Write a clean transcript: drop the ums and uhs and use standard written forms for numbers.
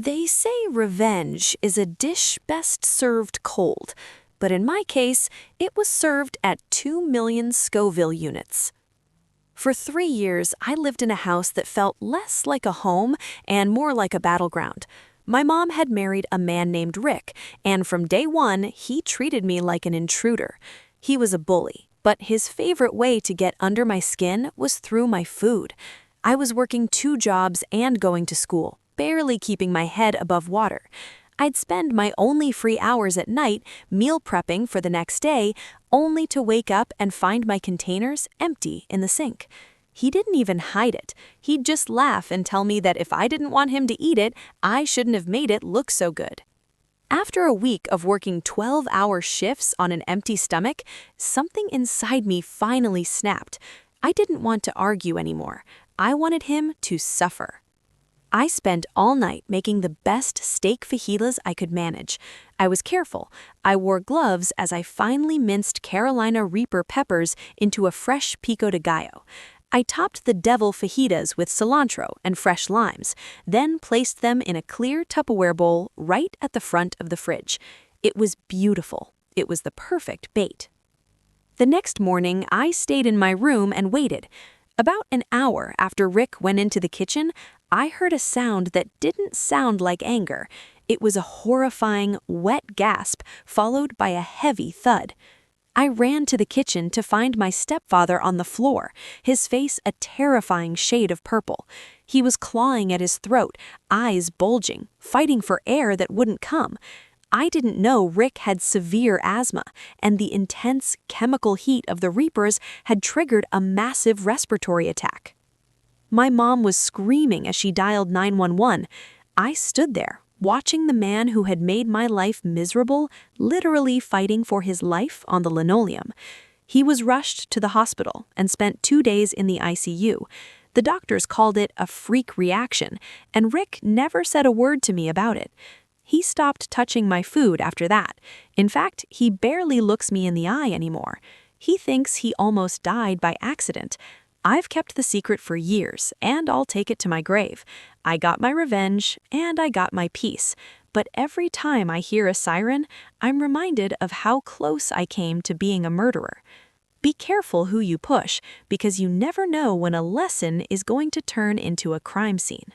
They say revenge is a dish best served cold, but in my case, it was served at 2 million Scoville units. For 3 years, I lived in a house that felt less like a home and more like a battleground. My mom had married a man named Rick, and from day one, he treated me like an intruder. He was a bully, but his favorite way to get under my skin was through my food. I was working 2 jobs and going to school, barely keeping my head above water. I'd spend my only free hours at night meal prepping for the next day, only to wake up and find my containers empty in the sink. He didn't even hide it. He'd just laugh and tell me that if I didn't want him to eat it, I shouldn't have made it look so good. After a week of working 12-hour shifts on an empty stomach, something inside me finally snapped. I didn't want to argue anymore. I wanted him to suffer. I spent all night making the best steak fajitas I could manage. I was careful. I wore gloves as I finely minced Carolina Reaper peppers into a fresh pico de gallo. I topped the devil fajitas with cilantro and fresh limes, then placed them in a clear Tupperware bowl right at the front of the fridge. It was beautiful. It was the perfect bait. The next morning, I stayed in my room and waited. About an hour after Rick went into the kitchen, I heard a sound that didn't sound like anger. It was a horrifying, wet gasp followed by a heavy thud. I ran to the kitchen to find my stepfather on the floor, his face a terrifying shade of purple. He was clawing at his throat, eyes bulging, fighting for air that wouldn't come. I didn't know Rick had severe asthma, and the intense chemical heat of the Reapers had triggered a massive respiratory attack. My mom was screaming as she dialed 911. I stood there, watching the man who had made my life miserable, literally fighting for his life on the linoleum. He was rushed to the hospital and spent 2 days in the ICU. The doctors called it a freak reaction, and Rick never said a word to me about it. He stopped touching my food after that. In fact, he barely looks me in the eye anymore. He thinks he almost died by accident. I've kept the secret for years, and I'll take it to my grave. I got my revenge, and I got my peace. But every time I hear a siren, I'm reminded of how close I came to being a murderer. Be careful who you push, because you never know when a lesson is going to turn into a crime scene.